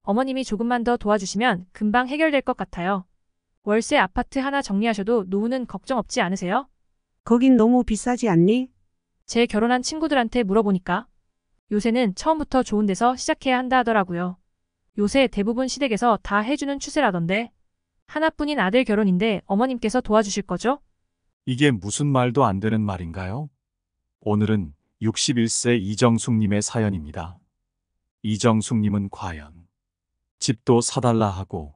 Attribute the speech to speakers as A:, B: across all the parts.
A: 어머님이 조금만 더 도와주시면 금방 해결될 것 같아요. 월세 아파트 하나 정리하셔도 노후는 걱정 없지 않으세요?
B: 거긴 너무 비싸지 않니?
A: 제 결혼한 친구들한테 물어보니까 요새는 처음부터 좋은 데서 시작해야 한다 하더라고요. 요새 대부분 시댁에서 다 해주는 추세라던데. 하나뿐인 아들 결혼인데 어머님께서 도와주실 거죠?
C: 이게 무슨 말도 안 되는 말인가요? 오늘은 61세 이정숙님의 사연입니다. 이정숙님은 과연 집도 사달라 하고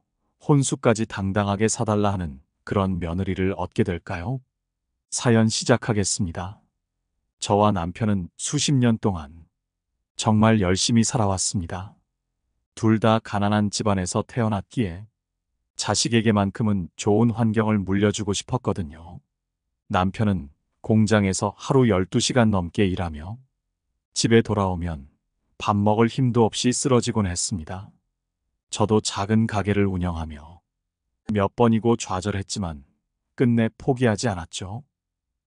C: 혼수까지 당당하게 사달라 하는 그런 며느리를 얻게 될까요? 사연 시작하겠습니다. 저와 남편은 수십 년 동안 정말 열심히 살아왔습니다. 둘 다 가난한 집안에서 태어났기에 자식에게만큼은 좋은 환경을 물려주고 싶었거든요. 남편은 공장에서 하루 12시간 넘게 일하며 집에 돌아오면 밥 먹을 힘도 없이 쓰러지곤 했습니다. 저도 작은 가게를 운영하며 몇 번이고 좌절했지만 끝내 포기하지 않았죠.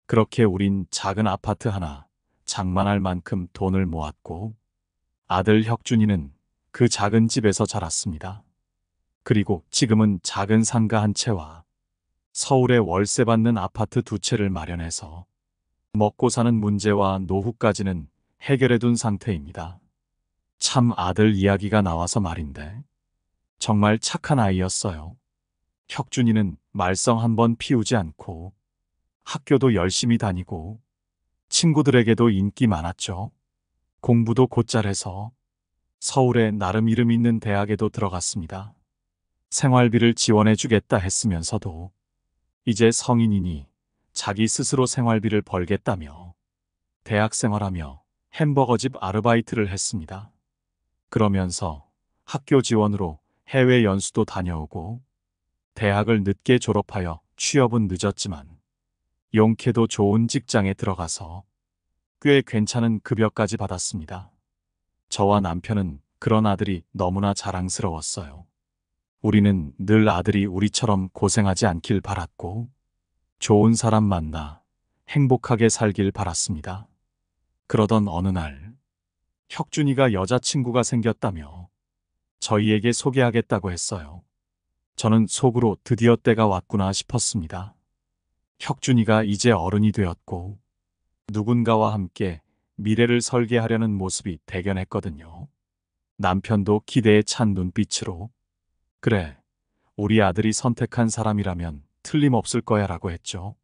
C: 그렇게 우린 작은 아파트 하나 장만할 만큼 돈을 모았고 아들 혁준이는 그 작은 집에서 자랐습니다. 그리고 지금은 작은 상가 한 채와 서울에 월세 받는 아파트 두 채를 마련해서 먹고 사는 문제와 노후까지는 해결해 둔 상태입니다. 참 아들 이야기가 나와서 말인데 정말 착한 아이였어요. 혁준이는 말썽 한번 피우지 않고 학교도 열심히 다니고 친구들에게도 인기 많았죠. 공부도 곧잘 해서 서울에 나름 이름 있는 대학에도 들어갔습니다. 생활비를 지원해 주겠다 했으면서도 이제 성인이니 자기 스스로 생활비를 벌겠다며 대학 생활하며 햄버거집 아르바이트를 했습니다. 그러면서 학교 지원으로 해외 연수도 다녀오고 대학을 늦게 졸업하여 취업은 늦었지만 용케도 좋은 직장에 들어가서 꽤 괜찮은 급여까지 받았습니다. 저와 남편은 그런 아들이 너무나 자랑스러웠어요. 우리는 늘 아들이 우리처럼 고생하지 않길 바랐고 좋은 사람 만나 행복하게 살길 바랐습니다. 그러던 어느 날 혁준이가 여자친구가 생겼다며 저희에게 소개하겠다고 했어요. 저는 속으로 드디어 때가 왔구나 싶었습니다. 혁준이가 이제 어른이 되었고 누군가와 함께 미래를 설계하려는 모습이 대견했거든요. 남편도 기대에 찬 눈빛으로 그래, 우리 아들이 선택한 사람이라면 틀림없을 거야 라고 했죠.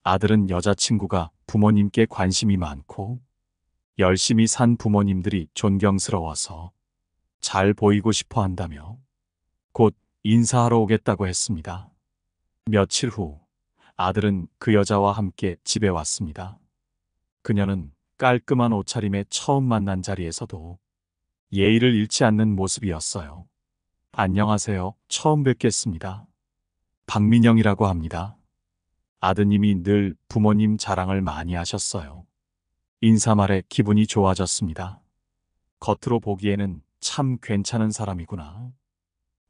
C: 아들은 여자친구가 부모님께 관심이 많고 열심히 산 부모님들이 존경스러워서 잘 보이고 싶어 한다며 곧 인사하러 오겠다고 했습니다. 며칠 후 아들은 그 여자와 함께 집에 왔습니다. 그녀는 깔끔한 옷차림에 처음 만난 자리에서도 예의를 잃지 않는 모습이었어요. 안녕하세요. 처음 뵙겠습니다. 박민영이라고 합니다. 아드님이 늘 부모님 자랑을 많이 하셨어요. 인사말에 기분이 좋아졌습니다. 겉으로 보기에는 참 괜찮은 사람이구나.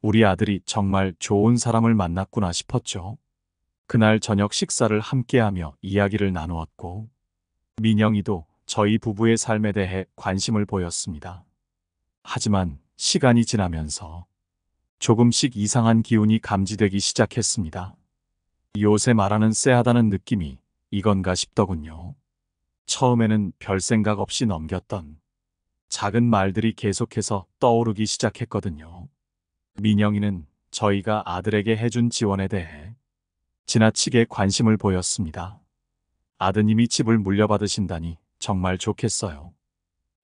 C: 우리 아들이 정말 좋은 사람을 만났구나 싶었죠. 그날 저녁 식사를 함께하며 이야기를 나누었고 민영이도 저희 부부의 삶에 대해 관심을 보였습니다. 하지만 시간이 지나면서 조금씩 이상한 기운이 감지되기 시작했습니다. 요새 말하는 쎄하다는 느낌이 이건가 싶더군요. 처음에는 별 생각 없이 넘겼던 작은 말들이 계속해서 떠오르기 시작했거든요. 민영이는 저희가 아들에게 해준 지원에 대해 지나치게 관심을 보였습니다. 아드님이 집을 물려받으신다니 정말 좋겠어요.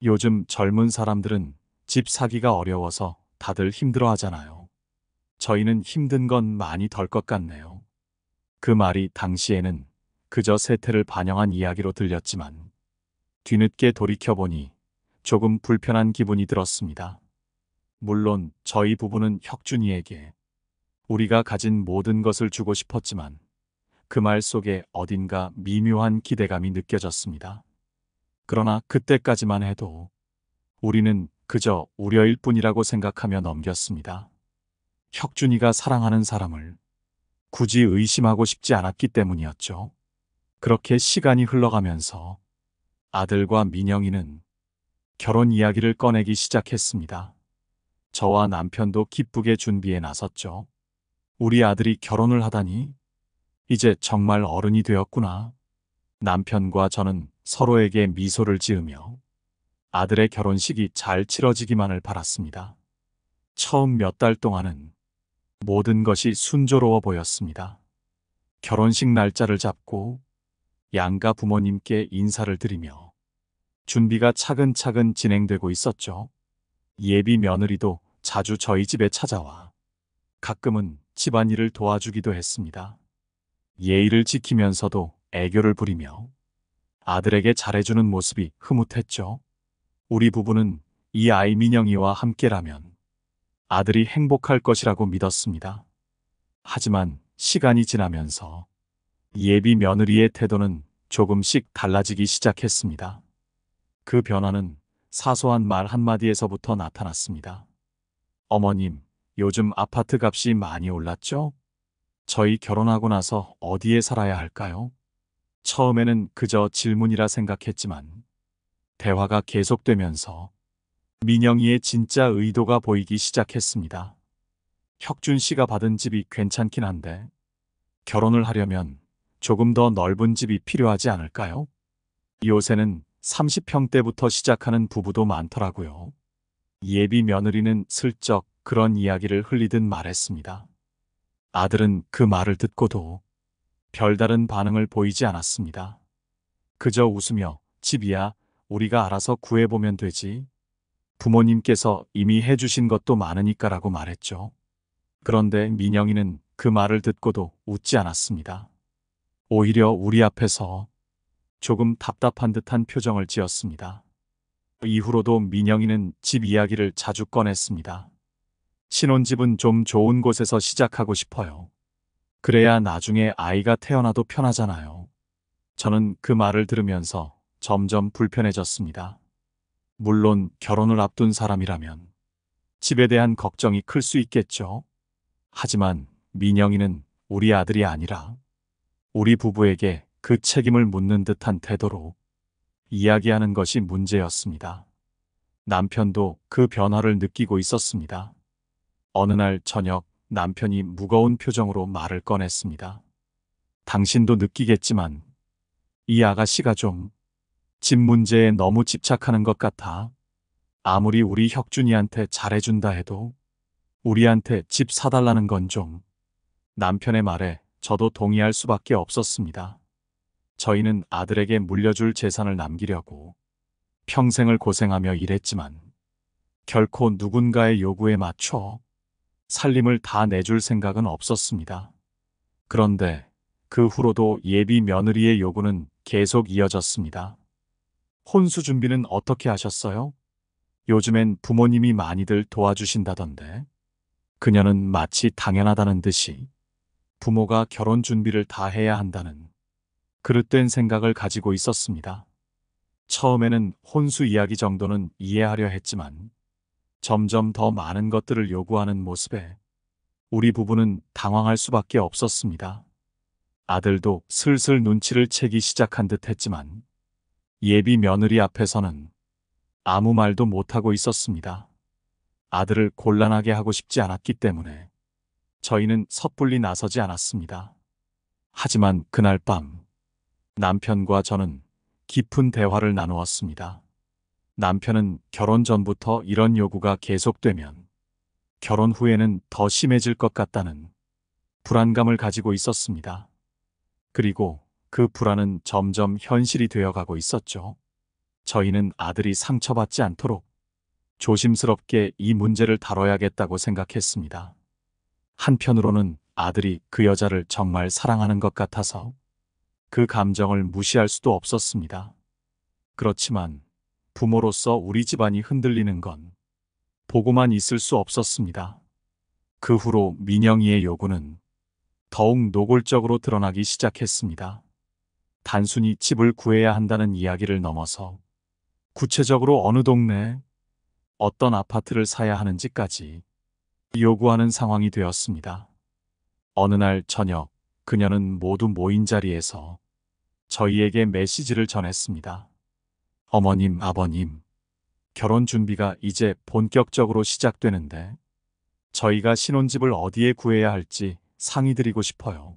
C: 요즘 젊은 사람들은 집 사기가 어려워서 다들 힘들어 하잖아요. 저희는 힘든 건 많이 덜 것 같네요. 그 말이 당시에는 그저 세태를 반영한 이야기로 들렸지만 뒤늦게 돌이켜보니 조금 불편한 기분이 들었습니다. 물론 저희 부부는 혁준이에게 우리가 가진 모든 것을 주고 싶었지만 그 말 속에 어딘가 미묘한 기대감이 느껴졌습니다. 그러나 그때까지만 해도 우리는 그저 우려일 뿐이라고 생각하며 넘겼습니다. 혁준이가 사랑하는 사람을 굳이 의심하고 싶지 않았기 때문이었죠. 그렇게 시간이 흘러가면서 아들과 민영이는 결혼 이야기를 꺼내기 시작했습니다. 저와 남편도 기쁘게 준비에 나섰죠. 우리 아들이 결혼을 하다니 이제 정말 어른이 되었구나. 남편과 저는 서로에게 미소를 지으며 아들의 결혼식이 잘 치러지기만을 바랐습니다. 처음 몇 달 동안은 모든 것이 순조로워 보였습니다. 결혼식 날짜를 잡고 양가 부모님께 인사를 드리며 준비가 차근차근 진행되고 있었죠. 예비 며느리도 자주 저희 집에 찾아와 가끔은 집안일을 도와주기도 했습니다. 예의를 지키면서도 애교를 부리며 아들에게 잘해주는 모습이 흐뭇했죠. 우리 부부는 이 아이 민영이와 함께라면 아들이 행복할 것이라고 믿었습니다. 하지만 시간이 지나면서 예비 며느리의 태도는 조금씩 달라지기 시작했습니다. 그 변화는 사소한 말 한마디에서부터 나타났습니다. 어머님, 요즘 아파트 값이 많이 올랐죠? 저희 결혼하고 나서 어디에 살아야 할까요? 처음에는 그저 질문이라 생각했지만 대화가 계속되면서 민영이의 진짜 의도가 보이기 시작했습니다. 혁준 씨가 받은 집이 괜찮긴 한데 결혼을 하려면 조금 더 넓은 집이 필요하지 않을까요? 요새는 30평대부터 시작하는 부부도 많더라고요. 예비 며느리는 슬쩍 그런 이야기를 흘리듯 말했습니다. 아들은 그 말을 듣고도 별다른 반응을 보이지 않았습니다. 그저 웃으며 집이야 우리가 알아서 구해보면 되지. 부모님께서 이미 해주신 것도 많으니까라고 말했죠. 그런데 민영이는 그 말을 듣고도 웃지 않았습니다. 오히려 우리 앞에서 조금 답답한 듯한 표정을 지었습니다. 이후로도 민영이는 집 이야기를 자주 꺼냈습니다. 신혼집은 좀 좋은 곳에서 시작하고 싶어요. 그래야 나중에 아이가 태어나도 편하잖아요. 저는 그 말을 들으면서 점점 불편해졌습니다. 물론 결혼을 앞둔 사람이라면 집에 대한 걱정이 클 수 있겠죠. 하지만 민영이는 우리 아들이 아니라 우리 부부에게 그 책임을 묻는 듯한 태도로 이야기하는 것이 문제였습니다. 남편도 그 변화를 느끼고 있었습니다. 어느 날 저녁 남편이 무거운 표정으로 말을 꺼냈습니다. 당신도 느끼겠지만 이 아가씨가 좀 집 문제에 너무 집착하는 것 같아. 아무리 우리 혁준이한테 잘해준다 해도 우리한테 집 사달라는 건 좀. 남편의 말에 저도 동의할 수밖에 없었습니다. 저희는 아들에게 물려줄 재산을 남기려고 평생을 고생하며 일했지만 결코 누군가의 요구에 맞춰 살림을 다 내줄 생각은 없었습니다. 그런데 그 후로도 예비 며느리의 요구는 계속 이어졌습니다. 혼수 준비는 어떻게 하셨어요? 요즘엔 부모님이 많이들 도와주신다던데. 그녀는 마치 당연하다는 듯이 부모가 결혼 준비를 다 해야 한다는 그릇된 생각을 가지고 있었습니다. 처음에는 혼수 이야기 정도는 이해하려 했지만 점점 더 많은 것들을 요구하는 모습에 우리 부부는 당황할 수밖에 없었습니다. 아들도 슬슬 눈치를 채기 시작한 듯 했지만 예비 며느리 앞에서는 아무 말도 못하고 있었습니다. 아들을 곤란하게 하고 싶지 않았기 때문에 저희는 섣불리 나서지 않았습니다. 하지만 그날 밤 남편과 저는 깊은 대화를 나누었습니다. 남편은 결혼 전부터 이런 요구가 계속되면 결혼 후에는 더 심해질 것 같다는 불안감을 가지고 있었습니다. 그리고 그 불안은 점점 현실이 되어가고 있었죠. 저희는 아들이 상처받지 않도록 조심스럽게 이 문제를 다뤄야겠다고 생각했습니다. 한편으로는 아들이 그 여자를 정말 사랑하는 것 같아서 그 감정을 무시할 수도 없었습니다. 그렇지만 부모로서 우리 집안이 흔들리는 건 보고만 있을 수 없었습니다. 그 후로 민영이의 요구는 더욱 노골적으로 드러나기 시작했습니다. 단순히 집을 구해야 한다는 이야기를 넘어서 구체적으로 어느 동네에 어떤 아파트를 사야 하는지까지 요구하는 상황이 되었습니다. 어느 날 저녁 그녀는 모두 모인 자리에서 저희에게 메시지를 전했습니다. 어머님, 아버님, 결혼 준비가 이제 본격적으로 시작되는데 저희가 신혼집을 어디에 구해야 할지 상의드리고 싶어요.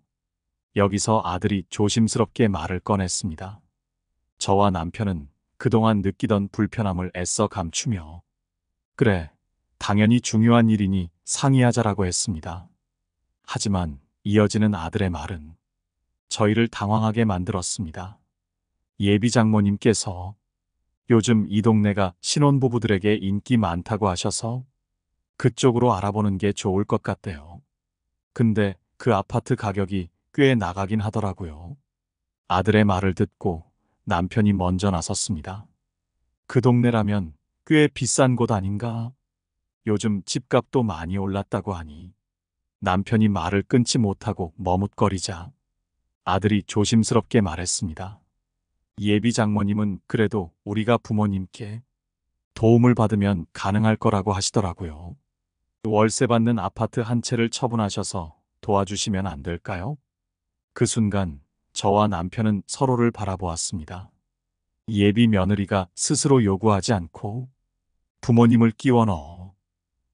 C: 여기서 아들이 조심스럽게 말을 꺼냈습니다. 저와 남편은 그동안 느끼던 불편함을 애써 감추며 그래, 당연히 중요한 일이니 상의하자라고 했습니다. 하지만 이어지는 아들의 말은 저희를 당황하게 만들었습니다. 예비 장모님께서 요즘 이 동네가 신혼부부들에게 인기 많다고 하셔서 그쪽으로 알아보는 게 좋을 것 같대요. 근데 그 아파트 가격이 꽤 나가긴 하더라고요. 아들의 말을 듣고 남편이 먼저 나섰습니다. 그 동네라면 꽤 비싼 곳 아닌가? 요즘 집값도 많이 올랐다고 하니 남편이 말을 끊지 못하고 머뭇거리자 아들이 조심스럽게 말했습니다. 예비 장모님은 그래도 우리가 부모님께 도움을 받으면 가능할 거라고 하시더라고요. 월세 받는 아파트 한 채를 처분하셔서 도와주시면 안 될까요? 그 순간 저와 남편은 서로를 바라보았습니다. 예비 며느리가 스스로 요구하지 않고 부모님을 끼워 넣어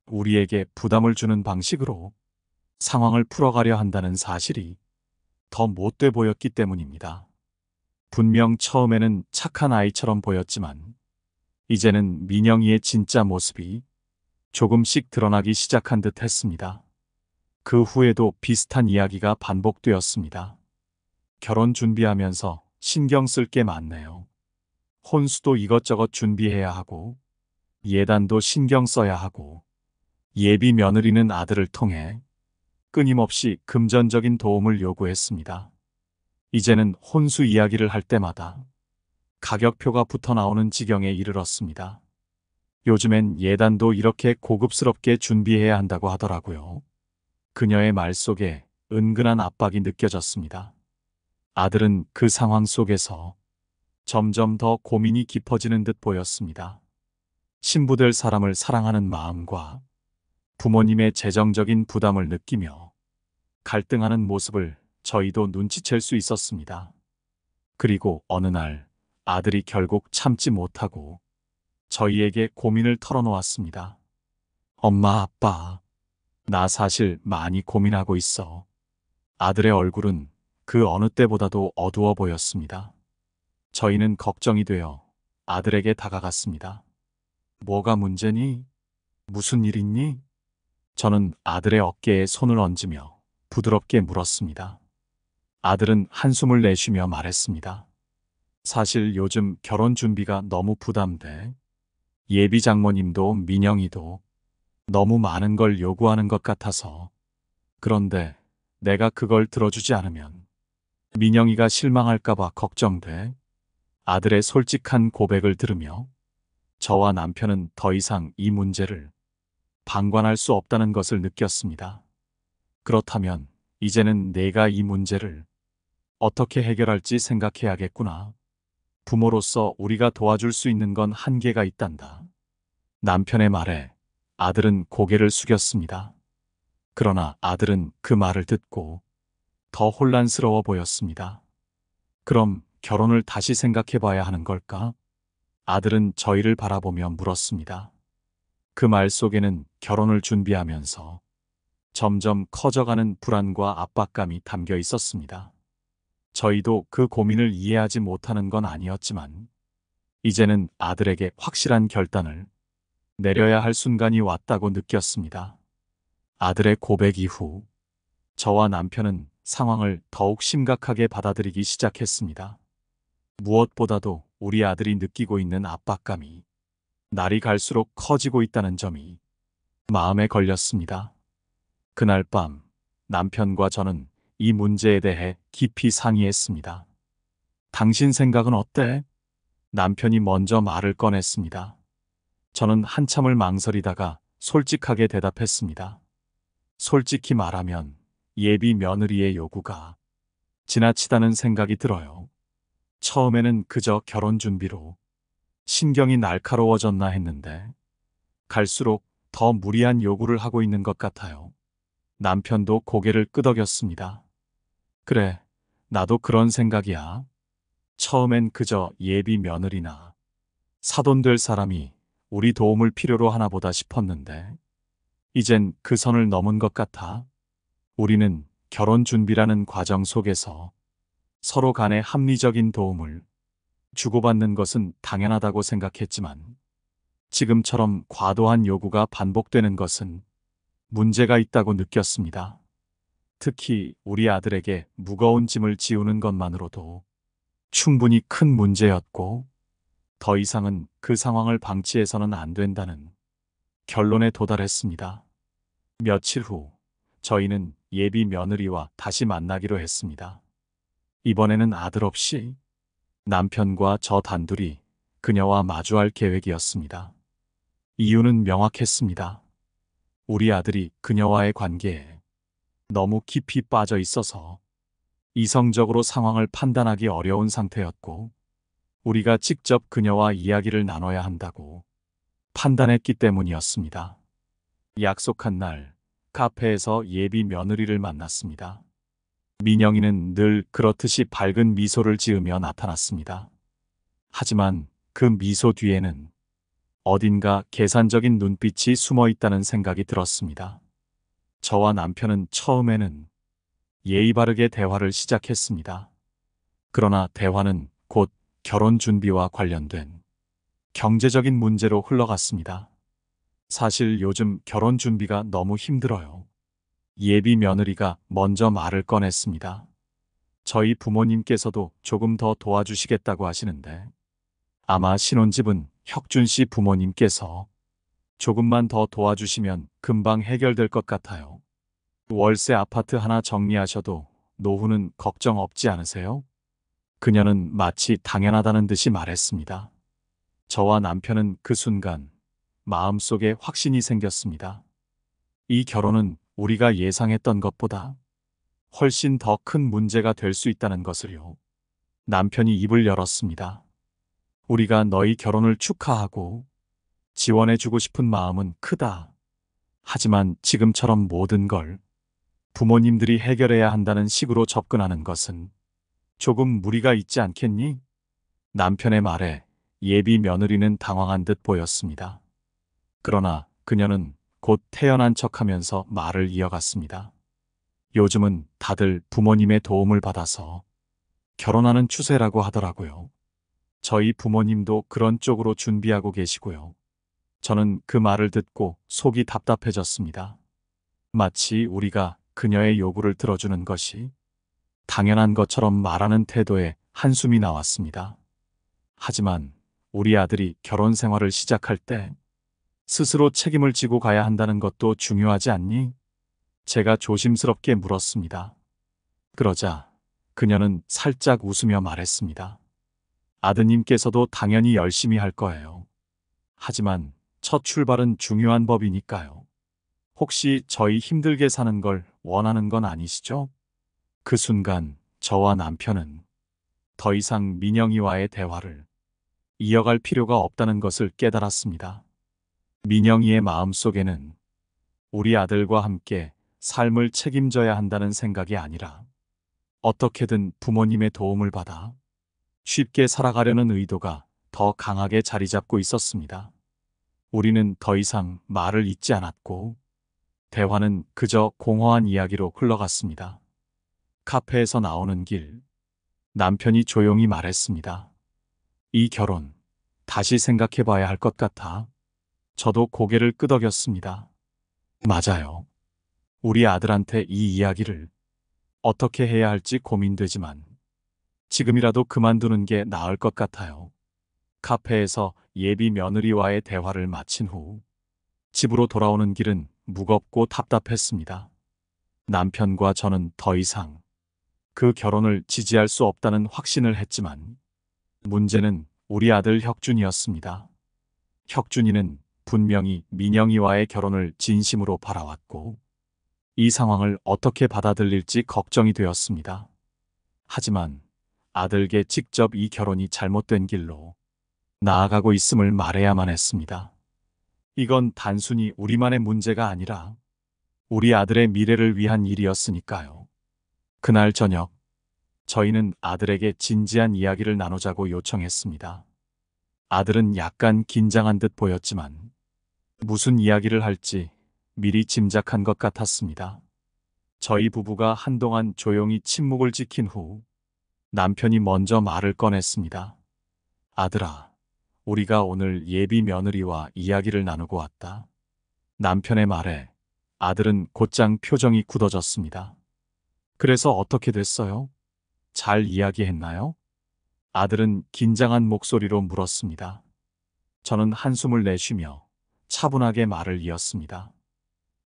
C: 우리에게 부담을 주는 방식으로 상황을 풀어가려 한다는 사실이 더 못돼 보였기 때문입니다. 분명 처음에는 착한 아이처럼 보였지만 이제는 민영이의 진짜 모습이 조금씩 드러나기 시작한 듯 했습니다. 그 후에도 비슷한 이야기가 반복되었습니다. 결혼 준비하면서 신경 쓸 게 많네요. 혼수도 이것저것 준비해야 하고 예단도 신경 써야 하고 예비 며느리는 아들을 통해 끊임없이 금전적인 도움을 요구했습니다. 이제는 혼수 이야기를 할 때마다 가격표가 붙어 나오는 지경에 이르렀습니다. 요즘엔 예단도 이렇게 고급스럽게 준비해야 한다고 하더라고요. 그녀의 말 속에 은근한 압박이 느껴졌습니다. 아들은 그 상황 속에서 점점 더 고민이 깊어지는 듯 보였습니다. 신부될 사람을 사랑하는 마음과 부모님의 재정적인 부담을 느끼며 갈등하는 모습을 저희도 눈치챌 수 있었습니다. 그리고 어느 날 아들이 결국 참지 못하고 저희에게 고민을 털어놓았습니다. 엄마, 아빠, 나 사실 많이 고민하고 있어. 아들의 얼굴은 그 어느 때보다도 어두워 보였습니다. 저희는 걱정이 되어 아들에게 다가갔습니다. 뭐가 문제니? 무슨 일 있니? 저는 아들의 어깨에 손을 얹으며 부드럽게 물었습니다. 아들은 한숨을 내쉬며 말했습니다. 사실 요즘 결혼 준비가 너무 부담돼. 예비 장모님도 민영이도 너무 많은 걸 요구하는 것 같아서. 그런데 내가 그걸 들어주지 않으면 민영이가 실망할까봐 걱정돼. 아들의 솔직한 고백을 들으며 저와 남편은 더 이상 이 문제를 방관할 수 없다는 것을 느꼈습니다. 그렇다면 이제는 내가 이 문제를 어떻게 해결할지 생각해야겠구나. 부모로서 우리가 도와줄 수 있는 건 한계가 있단다. 남편의 말에 아들은 고개를 숙였습니다. 그러나 아들은 그 말을 듣고 더 혼란스러워 보였습니다. 그럼 결혼을 다시 생각해 봐야 하는 걸까? 아들은 저희를 바라보며 물었습니다. 그 말 속에는 결혼을 준비하면서 점점 커져가는 불안과 압박감이 담겨 있었습니다. 저희도 그 고민을 이해하지 못하는 건 아니었지만 이제는 아들에게 확실한 결단을 내려야 할 순간이 왔다고 느꼈습니다. 아들의 고백 이후 저와 남편은 상황을 더욱 심각하게 받아들이기 시작했습니다. 무엇보다도 우리 아들이 느끼고 있는 압박감이 날이 갈수록 커지고 있다는 점이 마음에 걸렸습니다. 그날 밤 남편과 저는 이 문제에 대해 깊이 상의했습니다. 당신 생각은 어때? 남편이 먼저 말을 꺼냈습니다. 저는 한참을 망설이다가 솔직하게 대답했습니다. 솔직히 말하면 예비 며느리의 요구가 지나치다는 생각이 들어요. 처음에는 그저 결혼 준비로 신경이 날카로워졌나 했는데 갈수록 더 무리한 요구를 하고 있는 것 같아요. 남편도 고개를 끄덕였습니다. 그래, 나도 그런 생각이야. 처음엔 그저 예비 며느리나 사돈 될 사람이 우리 도움을 필요로 하나 보다 싶었는데, 이젠 그 선을 넘은 것 같아. 우리는 결혼 준비라는 과정 속에서 서로 간의 합리적인 도움을 주고받는 것은 당연하다고 생각했지만, 지금처럼 과도한 요구가 반복되는 것은 문제가 있다고 느꼈습니다. 특히 우리 아들에게 무거운 짐을 지우는 것만으로도 충분히 큰 문제였고, 더 이상은 그 상황을 방치해서는 안 된다는 결론에 도달했습니다. 며칠 후, 저희는 예비 며느리와 다시 만나기로 했습니다. 이번에는 아들 없이 남편과 저 단둘이 그녀와 마주할 계획이었습니다. 이유는 명확했습니다. 우리 아들이 그녀와의 관계에 너무 깊이 빠져 있어서 이성적으로 상황을 판단하기 어려운 상태였고, 우리가 직접 그녀와 이야기를 나눠야 한다고 판단했기 때문이었습니다. 약속한 날, 카페에서 예비 며느리를 만났습니다. 민영이는 늘 그렇듯이 밝은 미소를 지으며 나타났습니다. 하지만 그 미소 뒤에는 어딘가 계산적인 눈빛이 숨어 있다는 생각이 들었습니다. 저와 남편은 처음에는 예의 바르게 대화를 시작했습니다. 그러나 대화는 곧 결혼 준비와 관련된 경제적인 문제로 흘러갔습니다. 사실 요즘 결혼 준비가 너무 힘들어요. 예비 며느리가 먼저 말을 꺼냈습니다. 저희 부모님께서도 조금 더 도와주시겠다고 하시는데, 아마 신혼집은 혁준 씨 부모님께서 조금만 더 도와주시면 금방 해결될 것 같아요. 월세 아파트 하나 정리하셔도 노후는 걱정 없지 않으세요? 그녀는 마치 당연하다는 듯이 말했습니다. 저와 남편은 그 순간 마음속에 확신이 생겼습니다. 이 결혼은 우리가 예상했던 것보다 훨씬 더 큰 문제가 될 수 있다는 것을요. 남편이 입을 열었습니다. 우리가 너희 결혼을 축하하고 지원해주고 싶은 마음은 크다. 하지만 지금처럼 모든 걸 부모님들이 해결해야 한다는 식으로 접근하는 것은 조금 무리가 있지 않겠니? 남편의 말에 예비 며느리는 당황한 듯 보였습니다. 그러나 그녀는 곧 태연한 척하면서 말을 이어갔습니다. 요즘은 다들 부모님의 도움을 받아서 결혼하는 추세라고 하더라고요. 저희 부모님도 그런 쪽으로 준비하고 계시고요. 저는 그 말을 듣고 속이 답답해졌습니다. 마치 우리가 그녀의 요구를 들어주는 것이 당연한 것처럼 말하는 태도에 한숨이 나왔습니다. 하지만 우리 아들이 결혼 생활을 시작할 때 스스로 책임을 지고 가야 한다는 것도 중요하지 않니? 제가 조심스럽게 물었습니다. 그러자 그녀는 살짝 웃으며 말했습니다. 아드님께서도 당연히 열심히 할 거예요. 하지만 첫 출발은 중요한 법이니까요. 혹시 저희 힘들게 사는 걸 원하는 건 아니시죠? 그 순간 저와 남편은 더 이상 민영이와의 대화를 이어갈 필요가 없다는 것을 깨달았습니다. 민영이의 마음속에는 우리 아들과 함께 삶을 책임져야 한다는 생각이 아니라 어떻게든 부모님의 도움을 받아 쉽게 살아가려는 의도가 더 강하게 자리 잡고 있었습니다. 우리는 더 이상 말을 잇지 않았고, 대화는 그저 공허한 이야기로 흘러갔습니다. 카페에서 나오는 길, 남편이 조용히 말했습니다. 이 결혼, 다시 생각해 봐야 할 것 같아. 저도 고개를 끄덕였습니다. 맞아요. 우리 아들한테 이 이야기를 어떻게 해야 할지 고민되지만, 지금이라도 그만두는 게 나을 것 같아요. 카페에서 예비 며느리와의 대화를 마친 후 집으로 돌아오는 길은 무겁고 답답했습니다. 남편과 저는 더 이상 그 결혼을 지지할 수 없다는 확신을 했지만, 문제는 우리 아들 혁준이었습니다. 혁준이는 분명히 민영이와의 결혼을 진심으로 바라왔고, 이 상황을 어떻게 받아들일지 걱정이 되었습니다. 하지만 아들에게 직접 이 결혼이 잘못된 길로 나아가고 있음을 말해야만 했습니다. 이건 단순히 우리만의 문제가 아니라 우리 아들의 미래를 위한 일이었으니까요. 그날 저녁, 저희는 아들에게 진지한 이야기를 나누자고 요청했습니다. 아들은 약간 긴장한 듯 보였지만 무슨 이야기를 할지 미리 짐작한 것 같았습니다. 저희 부부가 한동안 조용히 침묵을 지킨 후 남편이 먼저 말을 꺼냈습니다. 아들아, 우리가 오늘 예비 며느리와 이야기를 나누고 왔다. 남편의 말에 아들은 곧장 표정이 굳어졌습니다. 그래서 어떻게 됐어요? 잘 이야기했나요? 아들은 긴장한 목소리로 물었습니다. 저는 한숨을 내쉬며 차분하게 말을 이었습니다.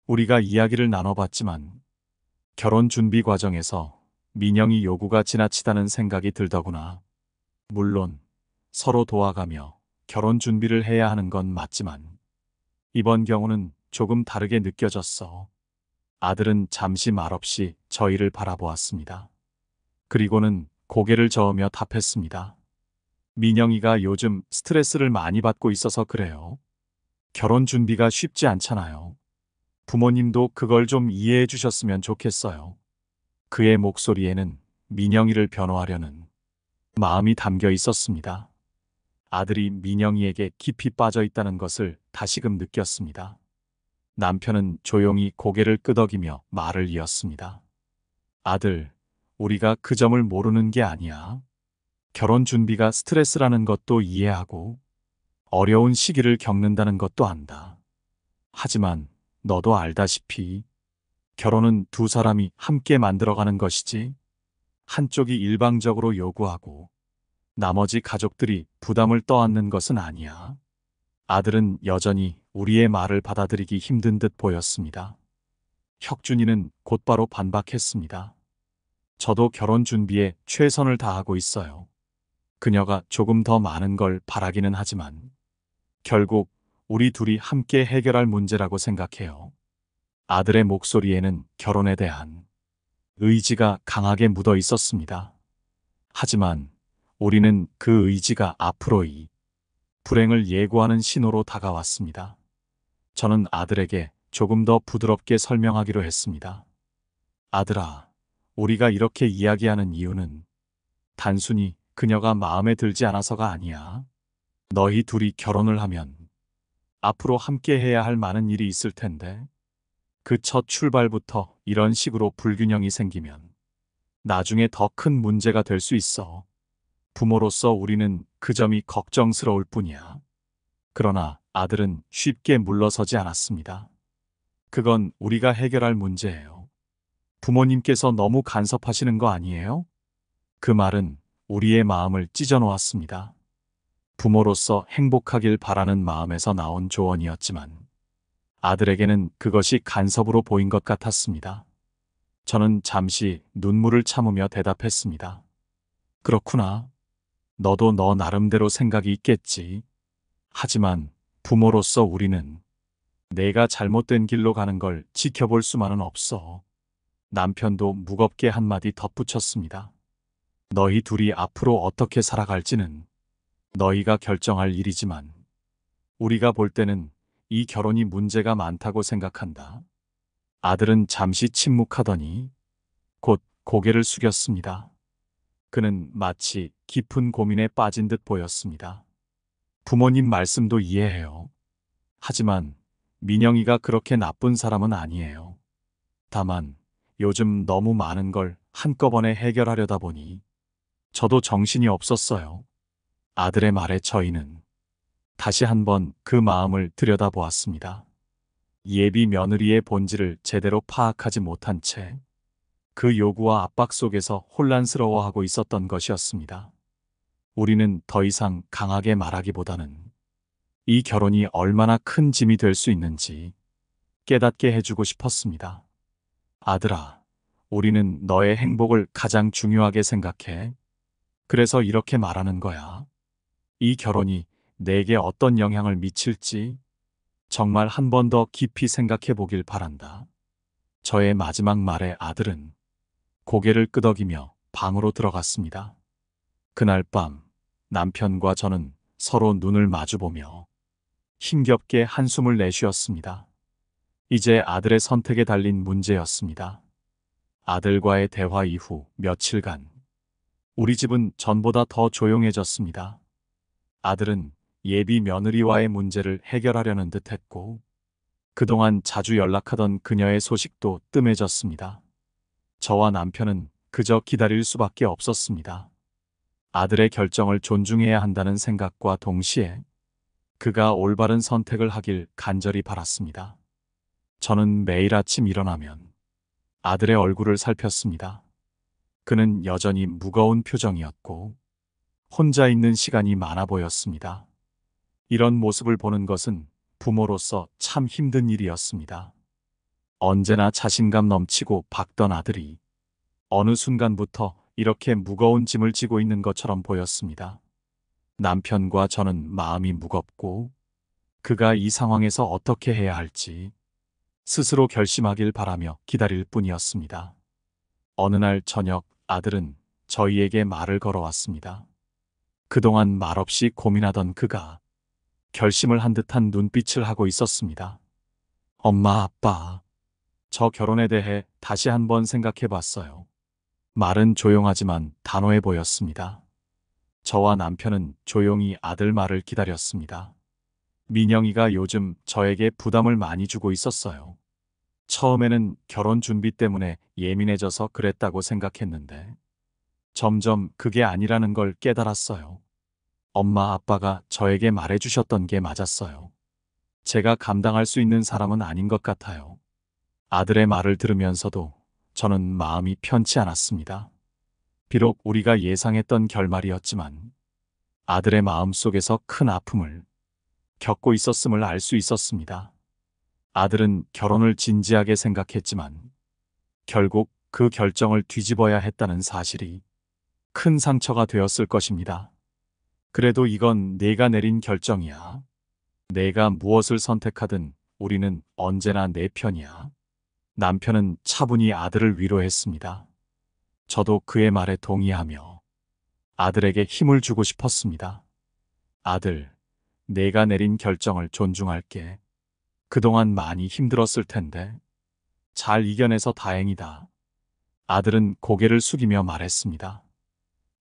C: 우리가 이야기를 나눠봤지만 결혼 준비 과정에서 민영이 요구가 지나치다는 생각이 들더구나. 물론 서로 도와가며 결혼 준비를 해야 하는 건 맞지만 이번 경우는 조금 다르게 느껴졌어. 아들은 잠시 말없이 저희를 바라보았습니다. 그리고는 고개를 저으며 답했습니다. 민영이가 요즘 스트레스를 많이 받고 있어서 그래요. 결혼 준비가 쉽지 않잖아요. 부모님도 그걸 좀 이해해 주셨으면 좋겠어요. 그의 목소리에는 민영이를 변호하려는 마음이 담겨 있었습니다. 아들이 민영이에게 깊이 빠져 있다는 것을 다시금 느꼈습니다. 남편은 조용히 고개를 끄덕이며 말을 이었습니다. 아들, 우리가 그 점을 모르는 게 아니야. 결혼 준비가 스트레스라는 것도 이해하고 어려운 시기를 겪는다는 것도 안다. 하지만 너도 알다시피 결혼은 두 사람이 함께 만들어가는 것이지 한쪽이 일방적으로 요구하고 나머지 가족들이 부담을 떠안는 것은 아니야. 아들은 여전히 우리의 말을 받아들이기 힘든 듯 보였습니다. 혁준이는 곧바로 반박했습니다. 저도 결혼 준비에 최선을 다하고 있어요. 그녀가 조금 더 많은 걸 바라기는 하지만 결국 우리 둘이 함께 해결할 문제라고 생각해요. 아들의 목소리에는 결혼에 대한 의지가 강하게 묻어 있었습니다. 하지만 우리는 그 의지가 앞으로의 불행을 예고하는 신호로 다가왔습니다. 저는 아들에게 조금 더 부드럽게 설명하기로 했습니다. 아들아, 우리가 이렇게 이야기하는 이유는 단순히 그녀가 마음에 들지 않아서가 아니야. 너희 둘이 결혼을 하면 앞으로 함께 해야 할 많은 일이 있을 텐데 그 첫 출발부터 이런 식으로 불균형이 생기면 나중에 더 큰 문제가 될 수 있어. 부모로서 우리는 그 점이 걱정스러울 뿐이야. 그러나 아들은 쉽게 물러서지 않았습니다. 그건 우리가 해결할 문제예요. 부모님께서 너무 간섭하시는 거 아니에요? 그 말은 우리의 마음을 찢어놓았습니다. 부모로서 행복하길 바라는 마음에서 나온 조언이었지만 아들에게는 그것이 간섭으로 보인 것 같았습니다. 저는 잠시 눈물을 참으며 대답했습니다. 그렇구나. 너도 너 나름대로 생각이 있겠지. 하지만 부모로서 우리는 내가 잘못된 길로 가는 걸 지켜볼 수만은 없어. 남편도 무겁게 한마디 덧붙였습니다. 너희 둘이 앞으로 어떻게 살아갈지는 너희가 결정할 일이지만 우리가 볼 때는 이 결혼이 문제가 많다고 생각한다. 아들은 잠시 침묵하더니 곧 고개를 숙였습니다. 그는 마치 깊은 고민에 빠진 듯 보였습니다. 부모님 말씀도 이해해요. 하지만 민영이가 그렇게 나쁜 사람은 아니에요. 다만 요즘 너무 많은 걸 한꺼번에 해결하려다 보니 저도 정신이 없었어요. 아들의 말에 저희는 다시 한번 그 마음을 들여다보았습니다. 예비 며느리의 본질을 제대로 파악하지 못한 채 그 요구와 압박 속에서 혼란스러워하고 있었던 것이었습니다. 우리는 더 이상 강하게 말하기보다는 이 결혼이 얼마나 큰 짐이 될 수 있는지 깨닫게 해주고 싶었습니다. 아들아, 우리는 너의 행복을 가장 중요하게 생각해. 그래서 이렇게 말하는 거야. 이 결혼이 내게 어떤 영향을 미칠지 정말 한 번 더 깊이 생각해 보길 바란다. 저의 마지막 말에 아들은 고개를 끄덕이며 방으로 들어갔습니다. 그날 밤 남편과 저는 서로 눈을 마주보며 힘겹게 한숨을 내쉬었습니다. 이제 아들의 선택에 달린 문제였습니다. 아들과의 대화 이후 며칠간 우리 집은 전보다 더 조용해졌습니다. 아들은 예비 며느리와의 문제를 해결하려는 듯 했고, 그동안 자주 연락하던 그녀의 소식도 뜸해졌습니다. 저와 남편은 그저 기다릴 수밖에 없었습니다. 아들의 결정을 존중해야 한다는 생각과 동시에 그가 올바른 선택을 하길 간절히 바랐습니다. 저는 매일 아침 일어나면 아들의 얼굴을 살폈습니다. 그는 여전히 무거운 표정이었고 혼자 있는 시간이 많아 보였습니다. 이런 모습을 보는 것은 부모로서 참 힘든 일이었습니다. 언제나 자신감 넘치고 밝던 아들이 어느 순간부터 이렇게 무거운 짐을 지고 있는 것처럼 보였습니다. 남편과 저는 마음이 무겁고 그가 이 상황에서 어떻게 해야 할지 스스로 결심하길 바라며 기다릴 뿐이었습니다. 어느 날 저녁 아들은 저희에게 말을 걸어왔습니다. 그동안 말없이 고민하던 그가 결심을 한 듯한 눈빛을 하고 있었습니다. 엄마, 아빠, 저 결혼에 대해 다시 한번 생각해 봤어요. 말은 조용하지만 단호해 보였습니다. 저와 남편은 조용히 아들 말을 기다렸습니다. 민영이가 요즘 저에게 부담을 많이 주고 있었어요. 처음에는 결혼 준비 때문에 예민해져서 그랬다고 생각했는데 점점 그게 아니라는 걸 깨달았어요. 엄마, 아빠가 저에게 말해주셨던 게 맞았어요. 제가 감당할 수 있는 사람은 아닌 것 같아요. 아들의 말을 들으면서도 저는 마음이 편치 않았습니다. 비록 우리가 예상했던 결말이었지만 아들의 마음 속에서 큰 아픔을 겪고 있었음을 알 수 있었습니다. 아들은 결혼을 진지하게 생각했지만 결국 그 결정을 뒤집어야 했다는 사실이 큰 상처가 되었을 것입니다. 그래도 이건 내가 내린 결정이야. 내가 무엇을 선택하든 우리는 언제나 내 편이야. 남편은 차분히 아들을 위로했습니다. 저도 그의 말에 동의하며 아들에게 힘을 주고 싶었습니다. 아들, 내가 내린 결정을 존중할게. 그동안 많이 힘들었을 텐데 잘 이겨내서 다행이다. 아들은 고개를 숙이며 말했습니다.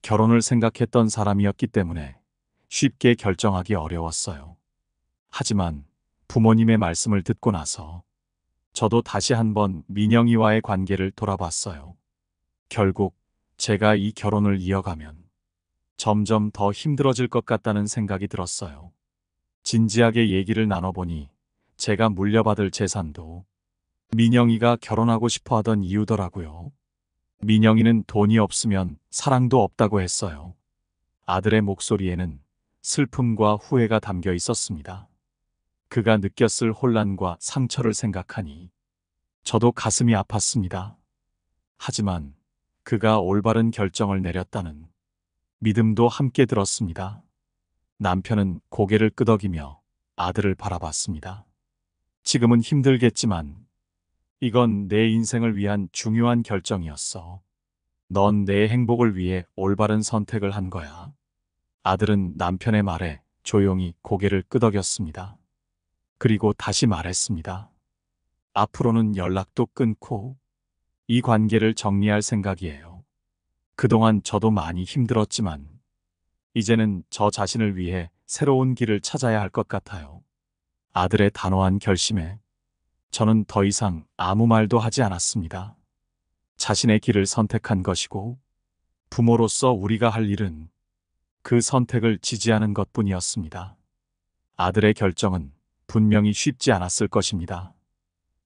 C: 결혼을 생각했던 사람이었기 때문에 쉽게 결정하기 어려웠어요. 하지만 부모님의 말씀을 듣고 나서 저도 다시 한번 민영이와의 관계를 돌아봤어요. 결국 제가 이 결혼을 이어가면 점점 더 힘들어질 것 같다는 생각이 들었어요. 진지하게 얘기를 나눠보니 제가 물려받을 재산도 민영이가 결혼하고 싶어 하던 이유더라고요. 민영이는 돈이 없으면 사랑도 없다고 했어요. 아들의 목소리에는 슬픔과 후회가 담겨 있었습니다. 그가 느꼈을 혼란과 상처를 생각하니 저도 가슴이 아팠습니다. 하지만 그가 올바른 결정을 내렸다는 믿음도 함께 들었습니다. 남편은 고개를 끄덕이며 아들을 바라봤습니다. 지금은 힘들겠지만 이건 내 인생을 위한 중요한 결정이었어. 넌 내 행복을 위해 올바른 선택을 한 거야. 아들은 남편의 말에 조용히 고개를 끄덕였습니다. 그리고 다시 말했습니다. 앞으로는 연락도 끊고 이 관계를 정리할 생각이에요. 그동안 저도 많이 힘들었지만 이제는 저 자신을 위해 새로운 길을 찾아야 할 것 같아요. 아들의 단호한 결심에 저는 더 이상 아무 말도 하지 않았습니다. 자신의 길을 선택한 것이고 부모로서 우리가 할 일은 그 선택을 지지하는 것뿐이었습니다. 아들의 결정은 분명히 쉽지 않았을 것입니다.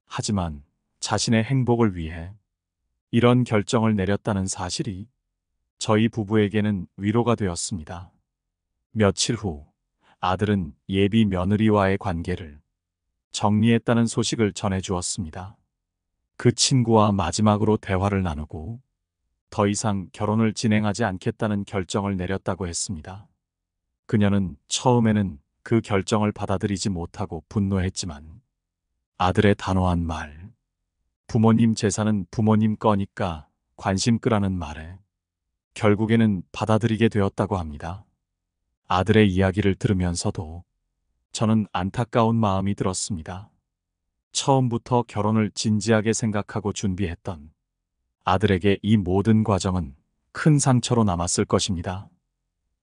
C: 하지만 자신의 행복을 위해 이런 결정을 내렸다는 사실이 저희 부부에게는 위로가 되었습니다. 며칠 후 아들은 예비 며느리와의 관계를 정리했다는 소식을 전해주었습니다. 그 친구와 마지막으로 대화를 나누고 더 이상 결혼을 진행하지 않겠다는 결정을 내렸다고 했습니다. 그녀는 처음에는 그 결정을 받아들이지 못하고 분노했지만 아들의 단호한 말, 부모님 재산은 부모님 거니까 관심 끄라는 말에 결국에는 받아들이게 되었다고 합니다. 아들의 이야기를 들으면서도 저는 안타까운 마음이 들었습니다. 처음부터 결혼을 진지하게 생각하고 준비했던 아들에게 이 모든 과정은 큰 상처로 남았을 것입니다.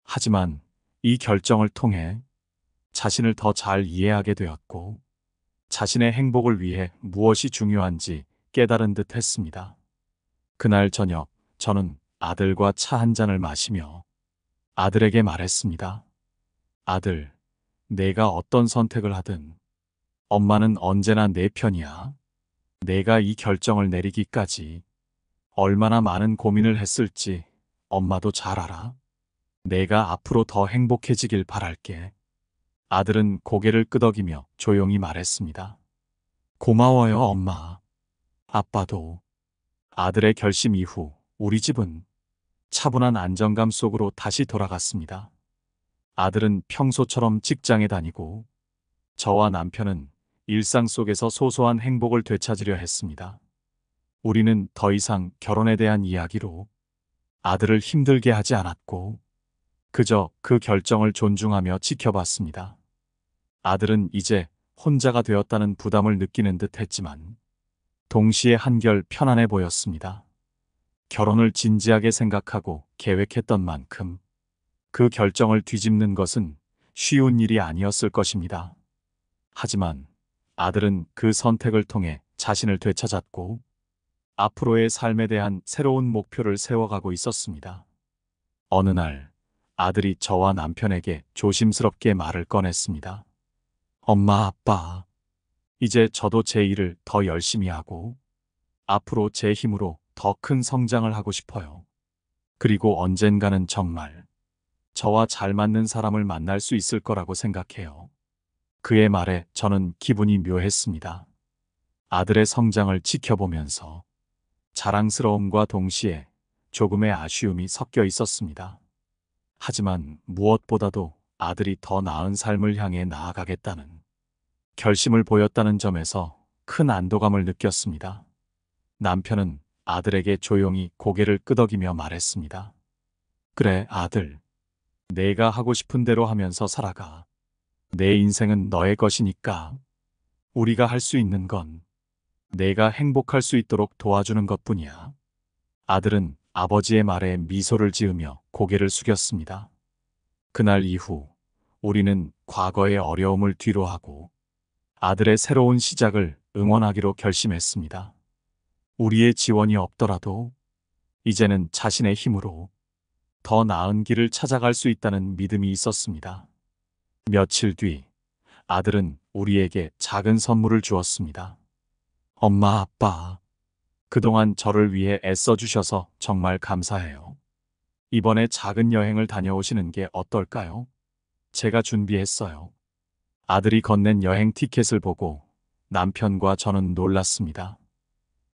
C: 하지만 이 결정을 통해 자신을 더 잘 이해하게 되었고, 자신의 행복을 위해 무엇이 중요한지 깨달은 듯 했습니다. 그날 저녁, 저는 아들과 차 한 잔을 마시며 아들에게 말했습니다. 아들, 내가 어떤 선택을 하든 엄마는 언제나 내 편이야. 내가 이 결정을 내리기까지 얼마나 많은 고민을 했을지 엄마도 잘 알아. 내가 앞으로 더 행복해지길 바랄게. 아들은 고개를 끄덕이며 조용히 말했습니다. 고마워요, 엄마. 아빠도. 아들의 결심 이후 우리 집은 차분한 안정감 속으로 다시 돌아갔습니다. 아들은 평소처럼 직장에 다니고 저와 남편은 일상 속에서 소소한 행복을 되찾으려 했습니다. 우리는 더 이상 결혼에 대한 이야기로 아들을 힘들게 하지 않았고 그저 그 결정을 존중하며 지켜봤습니다. 아들은 이제 혼자가 되었다는 부담을 느끼는 듯 했지만 동시에 한결 편안해 보였습니다. 결혼을 진지하게 생각하고 계획했던 만큼 그 결정을 뒤집는 것은 쉬운 일이 아니었을 것입니다. 하지만 아들은 그 선택을 통해 자신을 되찾았고 앞으로의 삶에 대한 새로운 목표를 세워가고 있었습니다. 어느 날 아들이 저와 남편에게 조심스럽게 말을 꺼냈습니다. 엄마, 아빠, 이제 저도 제 일을 더 열심히 하고 앞으로 제 힘으로 더 큰 성장을 하고 싶어요. 그리고 언젠가는 정말 저와 잘 맞는 사람을 만날 수 있을 거라고 생각해요. 그의 말에 저는 기분이 묘했습니다. 아들의 성장을 지켜보면서 자랑스러움과 동시에 조금의 아쉬움이 섞여 있었습니다. 하지만 무엇보다도 아들이 더 나은 삶을 향해 나아가겠다는 결심을 보였다는 점에서 큰 안도감을 느꼈습니다. 남편은 아들에게 조용히 고개를 끄덕이며 말했습니다. 그래, 아들. 내가 하고 싶은 대로 하면서 살아가. 내 인생은 너의 것이니까. 우리가 할 수 있는 건 내가 행복할 수 있도록 도와주는 것뿐이야. 아들은 아버지의 말에 미소를 지으며 고개를 숙였습니다. 그날 이후 우리는 과거의 어려움을 뒤로하고 아들의 새로운 시작을 응원하기로 결심했습니다. 우리의 지원이 없더라도 이제는 자신의 힘으로 더 나은 길을 찾아갈 수 있다는 믿음이 있었습니다. 며칠 뒤 아들은 우리에게 작은 선물을 주었습니다. 엄마, 아빠, 그동안 저를 위해 애써주셔서 정말 감사해요. 이번에 작은 여행을 다녀오시는 게 어떨까요? 제가 준비했어요. 아들이 건넨 여행 티켓을 보고 남편과 저는 놀랐습니다.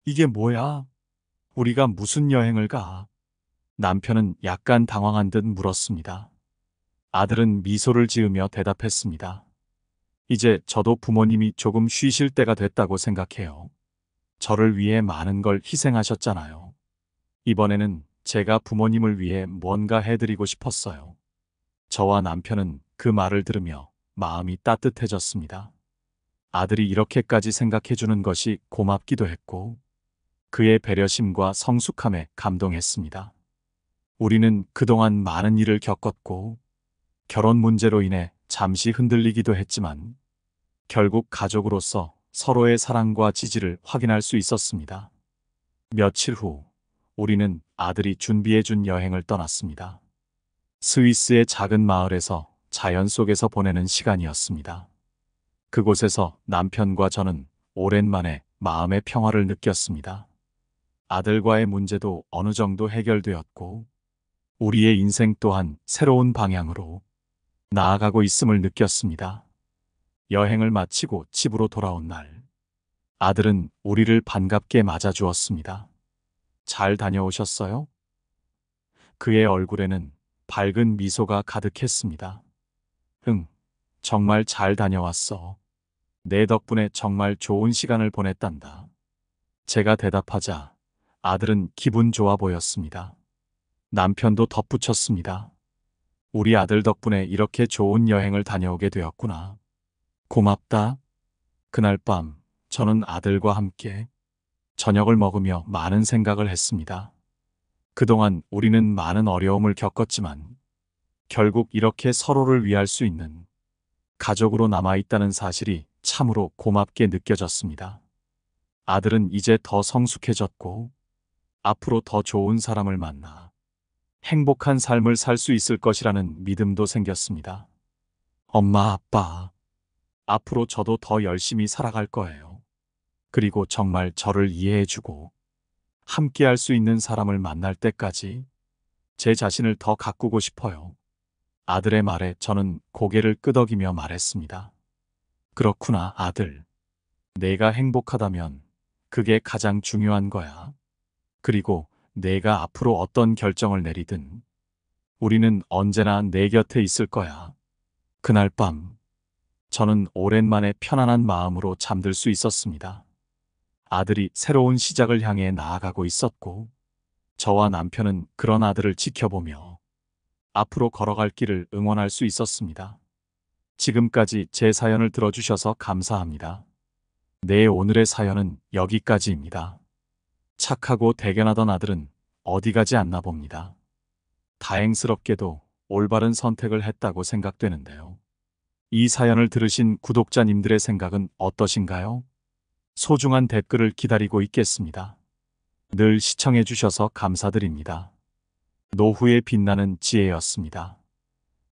C: 이게 뭐야? 우리가 무슨 여행을 가? 남편은 약간 당황한 듯 물었습니다. 아들은 미소를 지으며 대답했습니다. 이제 저도 부모님이 조금 쉬실 때가 됐다고 생각해요. 저를 위해 많은 걸 희생하셨잖아요. 이번에는 제가 부모님을 위해 뭔가 해드리고 싶었어요. 저와 남편은 그 말을 들으며 마음이 따뜻해졌습니다. 아들이 이렇게까지 생각해주는 것이 고맙기도 했고 그의 배려심과 성숙함에 감동했습니다. 우리는 그동안 많은 일을 겪었고 결혼 문제로 인해 잠시 흔들리기도 했지만 결국 가족으로서 서로의 사랑과 지지를 확인할 수 있었습니다. 며칠 후 우리는 아들이 준비해준 여행을 떠났습니다. 스위스의 작은 마을에서 자연 속에서 보내는 시간이었습니다. 그곳에서 남편과 저는 오랜만에 마음의 평화를 느꼈습니다. 아들과의 문제도 어느 정도 해결되었고 우리의 인생 또한 새로운 방향으로 나아가고 있음을 느꼈습니다. 여행을 마치고 집으로 돌아온 날, 아들은 우리를 반갑게 맞아주었습니다. 잘 다녀오셨어요? 그의 얼굴에는 밝은 미소가 가득했습니다. 응, 정말 잘 다녀왔어. 내 덕분에 정말 좋은 시간을 보냈단다. 제가 대답하자 아들은 기분 좋아 보였습니다. 남편도 덧붙였습니다. 우리 아들 덕분에 이렇게 좋은 여행을 다녀오게 되었구나. 고맙다. 그날 밤 저는 아들과 함께 저녁을 먹으며 많은 생각을 했습니다. 그동안 우리는 많은 어려움을 겪었지만 결국 이렇게 서로를 위할 수 있는 가족으로 남아있다는 사실이 참으로 고맙게 느껴졌습니다. 아들은 이제 더 성숙해졌고 앞으로 더 좋은 사람을 만나 행복한 삶을 살 수 있을 것이라는 믿음도 생겼습니다. 엄마, 아빠, 앞으로 저도 더 열심히 살아갈 거예요. 그리고 정말 저를 이해해주고 함께 할 수 있는 사람을 만날 때까지 제 자신을 더 가꾸고 싶어요. 아들의 말에 저는 고개를 끄덕이며 말했습니다. 그렇구나, 아들. 내가 행복하다면 그게 가장 중요한 거야. 그리고 내가 앞으로 어떤 결정을 내리든 우리는 언제나 내 곁에 있을 거야. 그날 밤, 저는 오랜만에 편안한 마음으로 잠들 수 있었습니다. 아들이 새로운 시작을 향해 나아가고 있었고, 저와 남편은 그런 아들을 지켜보며 앞으로 걸어갈 길을 응원할 수 있었습니다. 지금까지 제 사연을 들어주셔서 감사합니다. 네, 오늘의 사연은 여기까지입니다. 착하고 대견하던 아들은 어디 가지 않나 봅니다. 다행스럽게도 올바른 선택을 했다고 생각되는데요. 이 사연을 들으신 구독자님들의 생각은 어떠신가요? 소중한 댓글을 기다리고 있겠습니다. 늘 시청해주셔서 감사드립니다. 노후의 빛나는 지혜였습니다.